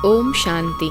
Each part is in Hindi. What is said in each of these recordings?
ओम शांति।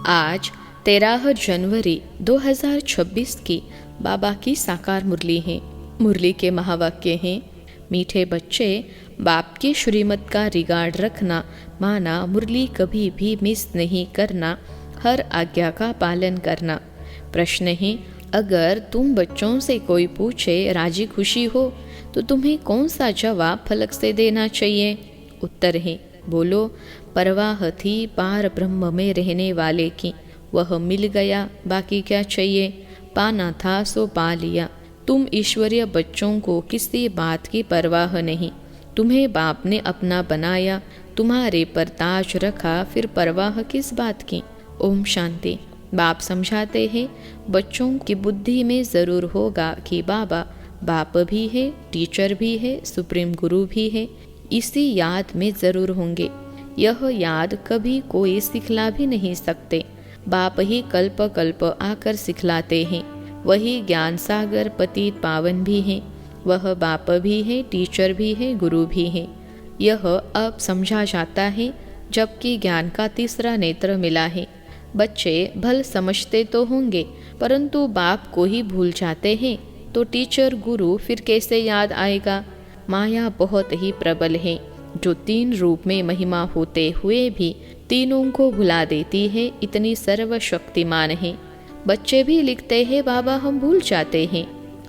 आज 13 जनवरी 2026 की बाबा की साकार मुरली है। मुरली के महावाक्य हैं, मीठे बच्चे, बाप की श्रीमत का रिगार्ड रखना, माना मुरली कभी भी मिस नहीं करना, हर आज्ञा का पालन करना। प्रश्न है, अगर तुम बच्चों से कोई पूछे राजी खुशी हो तो तुम्हें कौन सा जवाब फलक से देना चाहिए? उत्तर है, बोलो, परवाह थी पार ब्रह्म में रहने वाले की, वह मिल गया, बाकी क्या चाहिए? पाना था सो पा लिया। तुम ईश्वरीय बच्चों को किसी बात की परवाह नहीं। तुम्हें बाप ने अपना बनाया, तुम्हारे पर ताज रखा, फिर परवाह किस बात की? ओम शांति। बाप समझाते हैं, बच्चों की बुद्धि में ज़रूर होगा कि बाबा बाप भी है, टीचर भी है, सुप्रीम गुरु भी है। इसी याद में ज़रूर होंगे। यह याद कभी कोई सिखला भी नहीं सकते। बाप ही कल्प कल्प आकर सिखलाते हैं। वही ज्ञान सागर पतित पावन भी हैं। वह बाप भी है, टीचर भी है, गुरु भी है। यह अब समझा जाता है जबकि ज्ञान का तीसरा नेत्र मिला है। बच्चे भल समझते तो होंगे, परंतु बाप को ही भूल जाते हैं तो टीचर गुरु फिर कैसे याद आएगा? माया बहुत ही प्रबल है, जो तीन रूप में महिमा होते हुए भी तीनों को भुला देती है, इतनी सर्वशक्तिमान है। बच्चे भी लिखते हैं, बाबा हम भूल जाते हैं।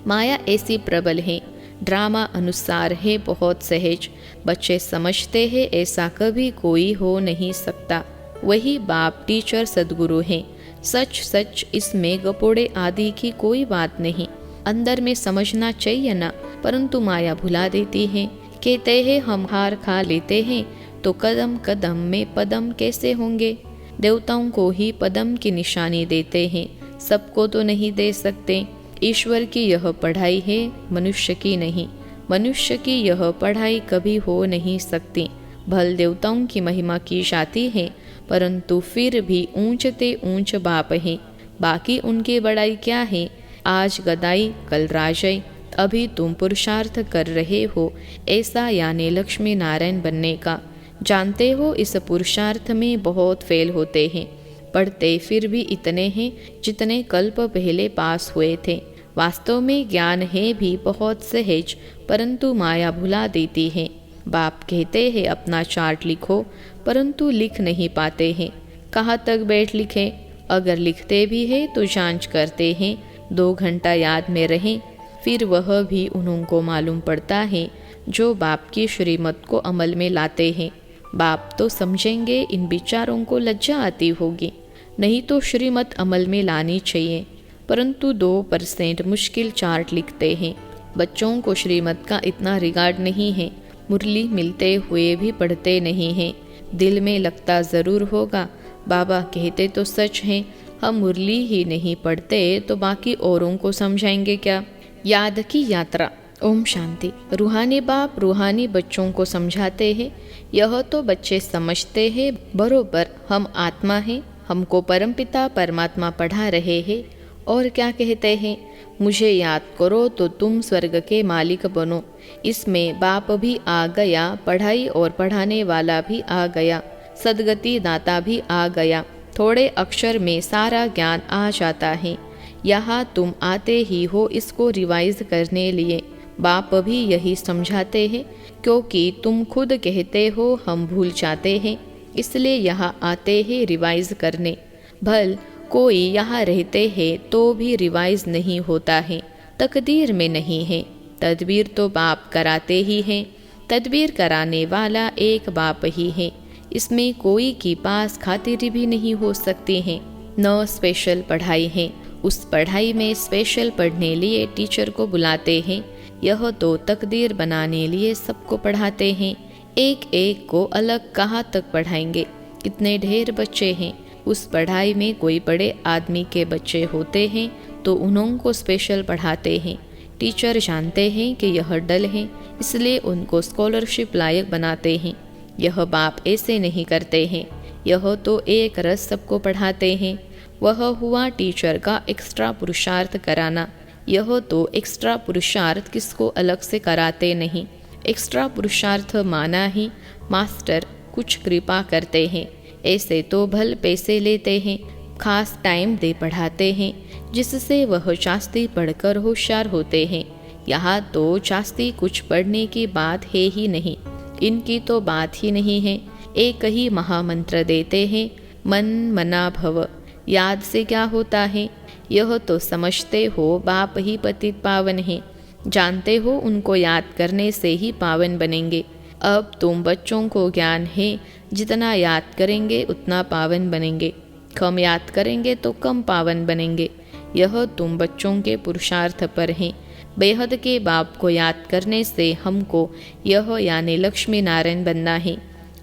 माया ऐसी प्रबल है, ड्रामा अनुसार है बहुत सहज। बच्चे समझते हैं ऐसा कभी कोई हो नहीं सकता। वही बाप टीचर सदगुरु हैं। सच सच इसमें गपोड़े आदि की कोई बात नहीं। अंदर में समझना चाहिए ना, परंतु माया भुला देती है। कहते हैं हम हार खा लेते हैं तो कदम कदम में पदम कैसे होंगे? देवताओं को ही पदम की निशानी देते हैं, सबको तो नहीं दे सकते। ईश्वर की यह पढ़ाई है, मनुष्य की नहीं। मनुष्य की यह पढ़ाई कभी हो नहीं सकती। भल देवताओं की महिमा की जाती है, परंतु फिर भी ऊंचते ऊंच बाप है। बाकी उनकी बड़ाई क्या है? आज गदाई कल राजय। अभी तुम पुरुषार्थ कर रहे हो ऐसा, यानी लक्ष्मी नारायण बनने का। जानते हो इस पुरुषार्थ में बहुत फेल होते हैं। पढ़ते फिर भी इतने हैं जितने कल्प पहले पास हुए थे। वास्तव में ज्ञान है भी बहुत सहज, परंतु माया भुला देती है। बाप कहते हैं अपना चार्ट लिखो, परंतु लिख नहीं पाते हैं। कहाँ तक बैठ लिखें? अगर लिखते भी हैं तो जांच करते हैं 2 घंटा याद में रहें, फिर वह भी उनको मालूम पड़ता है जो बाप की श्रीमत को अमल में लाते हैं। बाप तो समझेंगे, इन विचारों को लज्जा आती होगी। नहीं तो श्रीमत अमल में लानी चाहिए, परंतु 2% मुश्किल चार्ट लिखते हैं। बच्चों को श्रीमत का इतना रिगार्ड नहीं है। मुरली मिलते हुए भी पढ़ते नहीं हैं। दिल में लगता ज़रूर होगा, बाबा कहते तो सच हैं, हम मुरली ही नहीं पढ़ते तो बाकी औरों को समझाएंगे क्या? याद की यात्रा। ओम शांति। रूहानी बाप रूहानी बच्चों को समझाते हैं। यह तो बच्चे समझते हैं बरोबर, हम आत्मा हैं, हमको परमपिता परमात्मा पढ़ा रहे हैं। और क्या कहते हैं? मुझे याद करो तो तुम स्वर्ग के मालिक बनो। इसमें बाप भी आ गया, पढ़ाई और पढ़ाने वाला भी आ गया, सदगति दाता भी आ गया। थोड़े अक्षर में सारा ज्ञान आ जाता है। यहाँ तुम आते ही हो इसको रिवाइज करने लिए। बाप भी यही समझाते हैं, क्योंकि तुम खुद कहते हो हम भूल जाते हैं, इसलिए यहाँ आते हैं रिवाइज करने। भल कोई यहाँ रहते हैं तो भी रिवाइज नहीं होता है, तकदीर में नहीं है। तदबीर तो बाप कराते ही हैं। तदबीर कराने वाला एक बाप ही है। इसमें कोई की पास खातिरी भी नहीं हो सकती है। न स्पेशल पढ़ाई है। उस पढ़ाई में स्पेशल पढ़ने लिए टीचर को बुलाते हैं। यह तो तकदीर बनाने लिए सबको पढ़ाते हैं। एक एक को अलग कहाँ तक पढ़ाएंगे? कितने ढेर बच्चे हैं। उस पढ़ाई में कोई बड़े आदमी के बच्चे होते हैं तो उनको स्पेशल पढ़ाते हैं। टीचर जानते हैं कि यह डल है, इसलिए उनको स्कॉलरशिप लायक बनाते हैं। यह बाप ऐसे नहीं करते हैं। यह तो एक रस सबको पढ़ाते हैं। वह हुआ टीचर का एक्स्ट्रा पुरुषार्थ कराना। यह तो एक्स्ट्रा पुरुषार्थ किसको अलग से कराते नहीं। एक्स्ट्रा पुरुषार्थ माना ही मास्टर कुछ कृपा करते हैं। ऐसे तो भल पैसे लेते हैं, खास टाइम दे पढ़ाते हैं, जिससे वह जास्ती पढ़कर होशियार होते हैं। यहाँ तो जास्ती कुछ पढ़ने की बात है ही नहीं, इनकी तो बात ही नहीं है। एक ही महामंत्र देते हैं, मन मना भव। याद से क्या होता है? यह तो समझते हो बाप ही पतित पावन है, जानते हो उनको याद करने से ही पावन बनेंगे। अब तुम बच्चों को ज्ञान है, जितना याद करेंगे उतना पावन बनेंगे, कम याद करेंगे तो कम पावन बनेंगे। यह तुम बच्चों के पुरुषार्थ पर है। बेहद के बाप को याद करने से हमको यह यानी लक्ष्मी नारायण बनना है।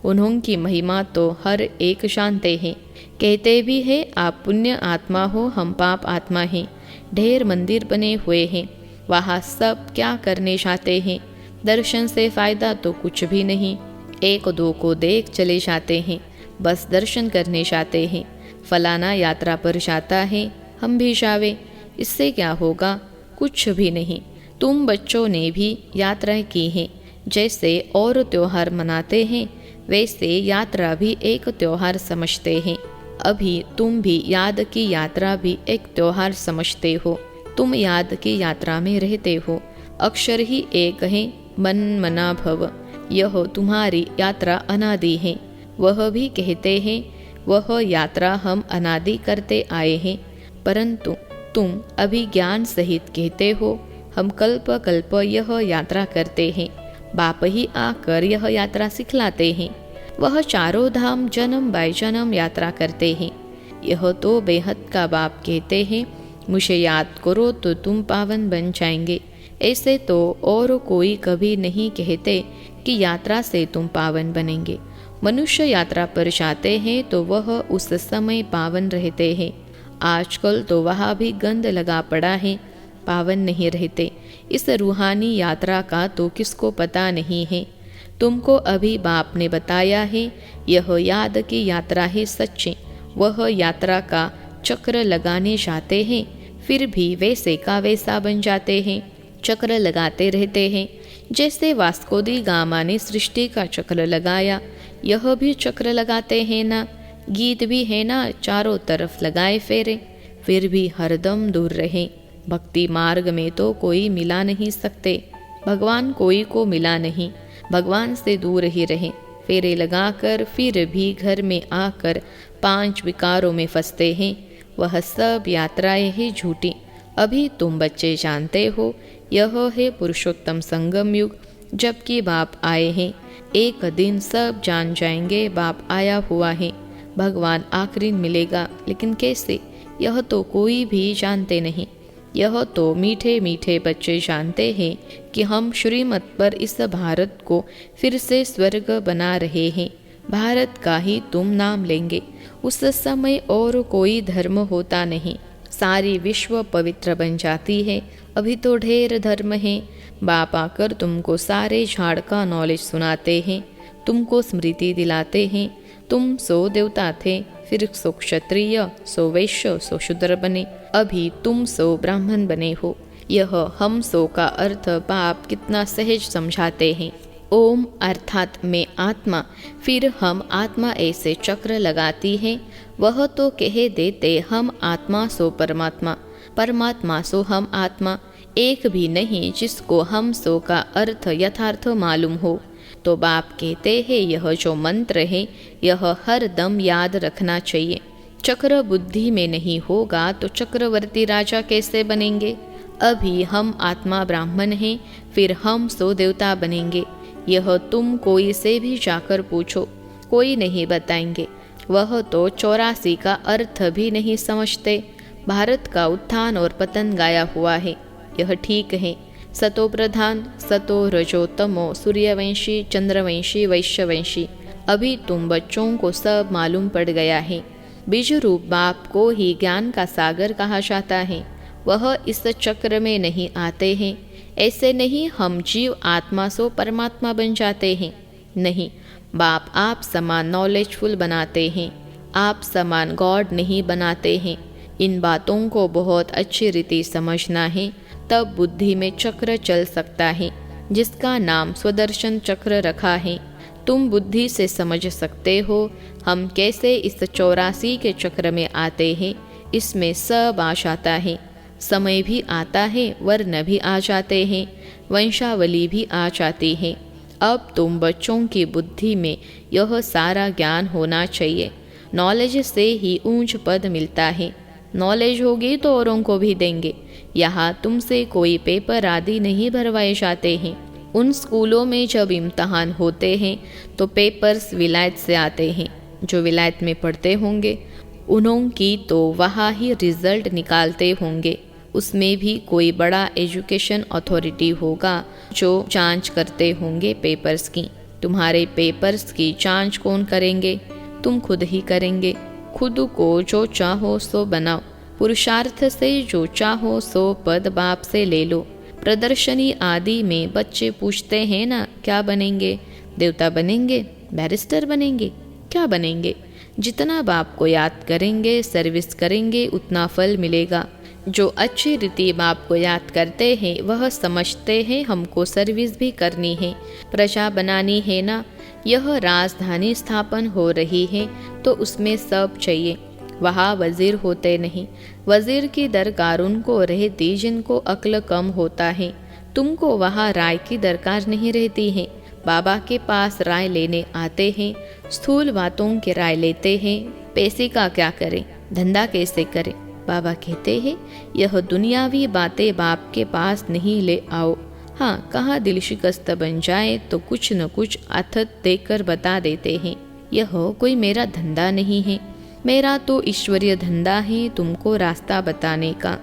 उन्होंने महिमा तो हर एक जानते हैं। कहते भी है आप पुण्य आत्मा हो, हम पाप आत्मा हैं। ढेर मंदिर बने हुए हैं, वहाँ सब क्या करने जाते हैं? दर्शन से फायदा तो कुछ भी नहीं। एक दो को देख चले जाते हैं, बस दर्शन करने जाते हैं। फलाना यात्रा पर जाता है, हम भी जावे, इससे क्या होगा? कुछ भी नहीं। तुम बच्चों ने भी यात्रा की है, जैसे और त्योहार मनाते हैं वैसे यात्रा भी एक त्योहार समझते हैं। अभी तुम भी याद की यात्रा भी एक त्योहार समझते हो। तुम याद की यात्रा में रहते हो। अक्षर ही एक है, मन मना भव। यह तुम्हारी यात्रा अनादि है। वह भी कहते हैं वह यात्रा हम अनादि करते आए हैं, परंतु तुम अभी ज्ञान सहित कहते हो हम कल्प कल्प यह यात्रा करते हैं। बाप ही आकर यह यात्रा सिखलाते हैं। वह चारों धाम जन्म बाय जन्म यात्रा करते हैं। यह तो बेहद का बाप कहते हैं मुझे याद करो तो तुम पावन बन जाएंगे। ऐसे तो और कोई कभी नहीं कहते कि यात्रा से तुम पावन बनेंगे। मनुष्य यात्रा पर जाते हैं तो वह उस समय पावन रहते हैं। आजकल तो वहाँ भी गंद लगा पड़ा है, पावन नहीं रहते। इस रूहानी यात्रा का तो किसको पता नहीं है। तुमको अभी बाप ने बताया है यह याद की यात्रा है सच्ची। वह यात्रा का चक्र लगाने जाते हैं, फिर भी वैसे का वैसा बन जाते हैं। चक्र लगाते रहते हैं, जैसे वास्को दी गामा ने सृष्टि का चक्र लगाया, यह भी चक्र लगाते हैं ना। गीत भी है ना, चारों तरफ लगाए फेरे, फिर भी हरदम दूर रहे। भक्ति मार्ग में तो कोई मिला नहीं सकते, भगवान कोई को मिला नहीं, भगवान से दूर ही रहे। फेरे लगाकर फिर भी घर में आकर 5 विकारों में फंसते हैं। वह सब यात्राएं ही झूठी। अभी तुम बच्चे जानते हो यह है पुरुषोत्तम संगम युग, जबकि बाप आए हैं। एक दिन सब जान जाएंगे बाप आया हुआ है। भगवान आखिरी मिलेगा, लेकिन कैसे यह तो कोई भी जानते नहीं। यह तो मीठे मीठे बच्चे जानते हैं कि हम श्रीमत पर इस भारत को फिर से स्वर्ग बना रहे हैं। भारत का ही तुम नाम लेंगे। उस समय और कोई धर्म होता नहीं, सारी विश्व पवित्र बन जाती है। अभी तो ढेर धर्म है। बाप आकर तुमको सारे झाड़ का नॉलेज सुनाते हैं, तुमको स्मृति दिलाते हैं। तुम सो देवता थे, फिर सो क्षत्रिय, सो वैश्य, सो शूद्र बने, अभी तुम सो ब्राह्मण बने हो। यह हम सो का अर्थ बाप कितना सहज समझाते हैं। ओम अर्थात मैं आत्मा, फिर हम आत्मा ऐसे चक्र लगाती है। वह तो कह देते हम आत्मा सो परमात्मा, परमात्मा सो हम आत्मा। एक भी नहीं जिसको हम सो का अर्थ यथार्थ मालूम हो। तो बाप कहते हैं यह जो मंत्र है यह हर दम याद रखना चाहिए। चक्र बुद्धि में नहीं होगा तो चक्रवर्ती राजा कैसे बनेंगे? अभी हम आत्मा ब्राह्मण हैं, फिर हम सो देवता बनेंगे। यह तुम कोई से भी जाकर पूछो, कोई नहीं बताएंगे। वह तो 84 का अर्थ भी नहीं समझते। भारत का उत्थान और पतन गाया हुआ है, यह ठीक है। सतो प्रधान, सतो रजो तमो, सूर्यवंशी, चंद्रवंशी, वैश्यवंशी। अभी तुम बच्चों को सब मालूम पड़ गया है। बीज रूप बाप को ही ज्ञान का सागर कहा जाता है। वह इस चक्र में नहीं आते हैं। ऐसे नहीं हम जीव आत्मा सो परमात्मा बन जाते हैं, नहीं। बाप आप समान नॉलेजफुल बनाते हैं, आप समान गॉड नहीं बनाते हैं। इन बातों को बहुत अच्छी रीति समझना है, तब बुद्धि में चक्र चल सकता है, जिसका नाम स्वदर्शन चक्र रखा है। तुम बुद्धि से समझ सकते हो हम कैसे इस 84 के चक्र में आते हैं। इसमें सब आ जाता है, समय भी आता है, वर्ण भी आ जाते हैं, वंशावली भी आ जाती है। अब तुम बच्चों की बुद्धि में यह सारा ज्ञान होना चाहिए। नॉलेज से ही ऊंच पद मिलता है। नॉलेज होगी तो औरों को भी देंगे। यहाँ तुमसे कोई पेपर आदि नहीं भरवाए जाते हैं। उन स्कूलों में जब इम्तहान होते हैं तो पेपर्स विलायत से आते हैं। जो विलायत में पढ़ते होंगे उन्हों की तो वहाँ ही रिजल्ट निकालते होंगे। उसमें भी कोई बड़ा एजुकेशन अथॉरिटी होगा जो जांच करते होंगे पेपर्स की। तुम्हारे पेपर्स की जांच कौन करेंगे? तुम खुद ही करेंगे। खुद को जो चाहो सो बनाओ। पुरुषार्थ से जो चाहो सो पद बाप से ले लो। प्रदर्शनी आदि में बच्चे पूछते हैं ना, क्या बनेंगे? देवता बनेंगे, बैरिस्टर बनेंगे, क्या बनेंगे? जितना बाप को याद करेंगे, सर्विस करेंगे, उतना फल मिलेगा। जो अच्छी रीति बाप को याद करते हैं वह समझते हैं हमको सर्विस भी करनी है, प्रजा बनानी है ना। यह राजधानी स्थापन हो रही है तो उसमें सब चाहिए। वहाँ वजीर होते नहीं। वजीर की दरकार उनको रहती जिनको अक्ल कम होता है। तुमको वहाँ राय की दरकार नहीं रहती है। बाबा के पास राय लेने आते हैं, स्थूल बातों की राय लेते हैं। पैसे का क्या करें, धंधा कैसे करें? बाबा कहते हैं यह दुनियावी बातें बाप के पास नहीं ले आओ। हाँ, कहाँ दिल शिकस्त बन जाए तो कुछ न कुछ आथत देकर बता देते हैं। यह कोई मेरा धंधा नहीं है, मेरा तो ईश्वरीय धंधा है तुमको रास्ता बताने का।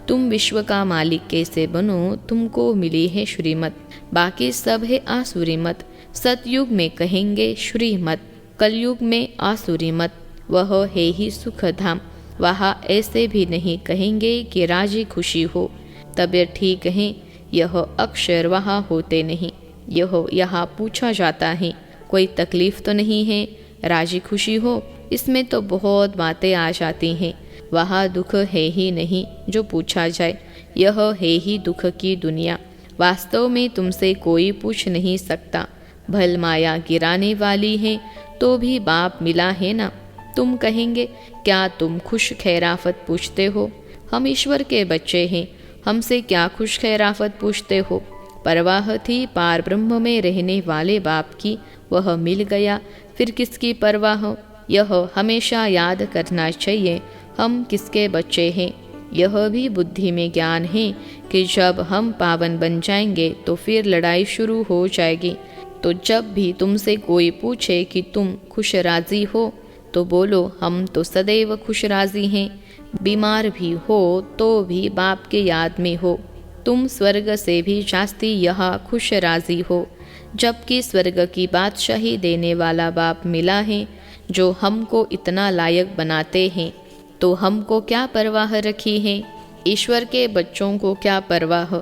तुम विश्व का मालिक कैसे बनो, तुमको मिली है श्रीमत, बाकी सब है आसुरी मत। सतयुग में कहेंगे श्रीमत, कलयुग में आसुरी मत। वह है ही सुख धाम, वहाँ ऐसे भी नहीं कहेंगे कि राजी खुशी हो। तबीयत ठीक है, यह अक्षर वहाँ होते नहीं। यह यहाँ पूछा जाता है, कोई तकलीफ तो नहीं है, राजी खुशी हो, इसमें तो बहुत बातें आ जाती हैं। वहाँ दुख है ही नहीं जो पूछा जाए। यह है ही दुख की दुनिया। वास्तव में तुमसे कोई पूछ नहीं सकता। भल माया गिराने वाली है तो भी बाप मिला है ना। तुम कहेंगे क्या तुम खुश खैराफत पूछते हो? हम ईश्वर के बच्चे हैं, हमसे क्या खुश खैराफत पूछते हो? परवाह थी पार ब्रह्म में रहने वाले बाप की, वह मिल गया, फिर किसकी परवाह? यह हमेशा याद करना चाहिए हम किसके बच्चे हैं। यह भी बुद्धि में ज्ञान है कि जब हम पावन बन जाएंगे तो फिर लड़ाई शुरू हो जाएगी। तो जब भी तुमसे कोई पूछे कि तुम खुश राजी हो तो बोलो हम तो सदैव खुश राजी हैं। बीमार भी हो तो भी बाप के याद में हो। तुम स्वर्ग से भी जास्ती यहाँ खुश राजी हो, जबकि स्वर्ग की बादशाही देने वाला बाप मिला है जो हमको इतना लायक बनाते हैं। तो हमको क्या परवाह रखी है? ईश्वर के बच्चों को क्या परवाह?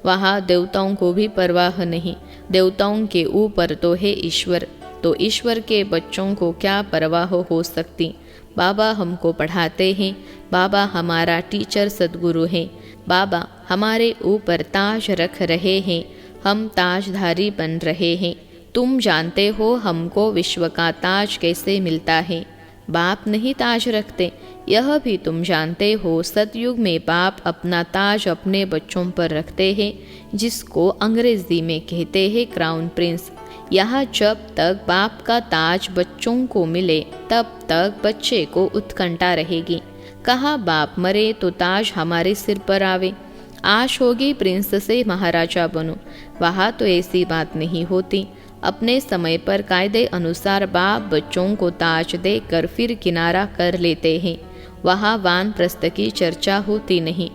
वहाँ देवताओं को भी परवाह नहीं। देवताओं के ऊपर तो है ईश्वर, तो ईश्वर के बच्चों को क्या परवाह हो सकती? बाबा हमको पढ़ाते हैं, बाबा हमारा टीचर सद्गुरु है, बाबा हमारे ऊपर ताज रख रहे हैं, हम ताजधारी बन रहे हैं। तुम जानते हो हमको विश्व का ताज कैसे मिलता है? बाप नहीं ताज रखते, यह भी तुम जानते हो। सतयुग में बाप अपना ताज अपने बच्चों पर रखते हैं, जिसको अंग्रेजी में कहते हैं क्राउन प्रिंस। यहाँ जब तक बाप का ताज बच्चों को मिले तब तक बच्चे को उत्कंठा रहेगी। कहाँ बाप मरे तो ताज हमारे सिर पर आवे। आश होगी प्रिंस से महाराजा बनो, वहाँ तो ऐसी बात नहीं होती। अपने समय पर कायदे अनुसार बाप बच्चों को ताज देकर फिर किनारा कर लेते हैं। वहाँ वानप्रस्थ की चर्चा होती नहीं।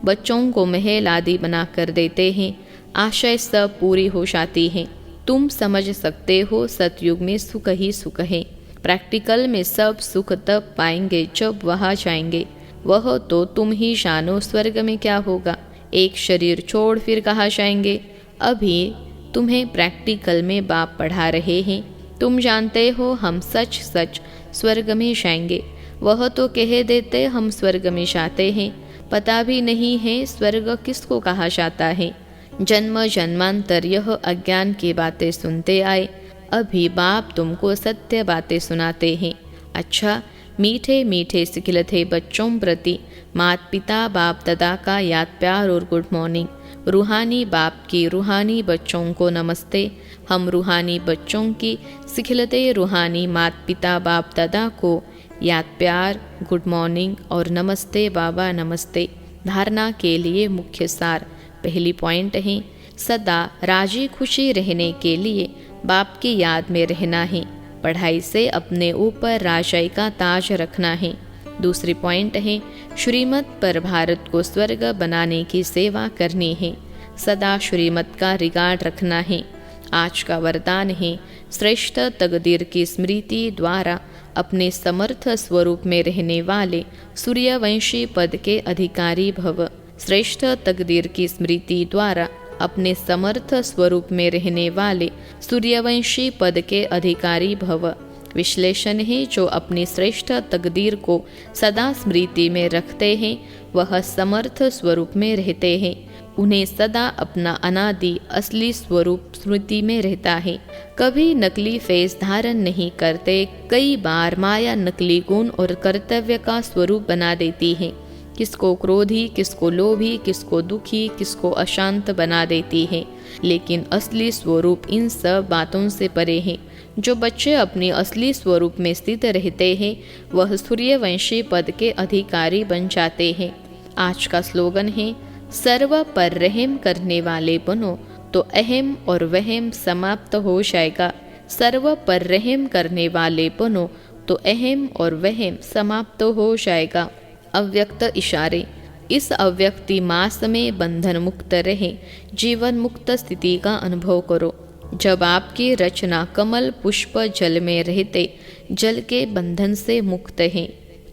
बच्चों को महल आदि बना कर देते हैं, आशय सब पूरी हो जाती है। तुम समझ सकते हो सतयुग में सुख ही सुख है। प्रैक्टिकल में सब सुख तब पाएंगे जब वहाँ जाएंगे। वह तो तुम ही जानो स्वर्ग में क्या होगा। एक शरीर छोड़ फिर कहाँ जाएंगे? अभी तुम्हें प्रैक्टिकल में बाप पढ़ा रहे हैं। तुम जानते हो हम सच सच स्वर्ग में जाएंगे। वह तो कह देते हम स्वर्ग में जाते हैं, पता भी नहीं है स्वर्ग किसको कहा जाता है। जन्म जन्मांतर यह अज्ञान की बातें सुनते आए। अभी बाप तुमको सत्य बातें सुनाते हैं। अच्छा, मीठे मीठे सिखिलते बच्चों प्रति माता पिता बाप दादा का याद प्यार और गुड मॉर्निंग। रूहानी बाप की रूहानी बच्चों को नमस्ते। हम रूहानी बच्चों की सिखिलते रूहानी माता पिता बाप दादा को याद प्यार, गुड मॉर्निंग और नमस्ते बाबा नमस्ते। धारणा के लिए मुख्य सार। पहली पॉइंट है, सदा राजी खुशी रहने के लिए बाप की याद में रहना है। पढ़ाई से अपने ऊपर राजाई का ताज रखना है। दूसरी पॉइंट है, श्रीमत पर भारत को स्वर्ग बनाने की सेवा करनी है। सदा श्रीमत का रिगार्ड रखना है। आज का वरदान है, श्रेष्ठ तकदीर की स्मृति द्वारा अपने समर्थ स्वरूप में रहने वाले सूर्यवंशी पद के अधिकारी भव। श्रेष्ठ तकदीर की स्मृति द्वारा अपने समर्थ स्वरूप में रहने वाले सूर्यवंशी पद के अधिकारी भव। विश्लेषण है, जो अपनी श्रेष्ठ तकदीर को सदा स्मृति में रखते हैं वह समर्थ स्वरूप में रहते हैं। उन्हें सदा अपना अनादि असली स्वरूप स्मृति में रहता है। कभी नकली फेस धारण नहीं करते। कई बार माया नकली गुण और कर्तव्य का स्वरूप बना देती है। किसको क्रोधी, किसको लोभी, किसको दुखी, किसको अशांत बना देती है। लेकिन असली स्वरूप इन सब बातों से परे है। जो बच्चे अपने असली स्वरूप में स्थित रहते हैं वह सूर्यवंशी पद के अधिकारी बन जाते हैं। आज का स्लोगन है, सर्व पर रहम करने वाले बनो तो अहम और वहम समाप्त हो जाएगा। सर्व पर रहम करने वाले बनो तो अहम और वहम समाप्त हो जाएगा। अव्यक्त इशारे। इस अव्यक्ति मास में बंधन मुक्त रहे, जीवन मुक्त स्थिति का अनुभव करो। जब आपकी रचना कमल पुष्प जल में रहते जल के बंधन से मुक्त है,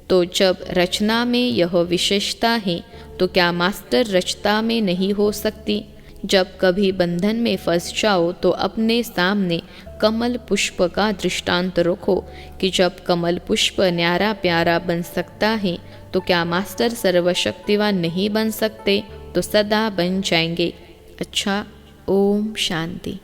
तो जब रचना में यह विशेषता है तो क्या मास्टर रचता में नहीं हो सकती। जब कभी बंधन में फंस जाओ तो अपने सामने कमल पुष्प का दृष्टांत रखो कि जब कमल पुष्प न्यारा प्यारा बन सकता है तो क्या मास्टर सर्वशक्तिवान नहीं बन सकते। तो सदा बन जाएंगे। अच्छा, ओम शांति।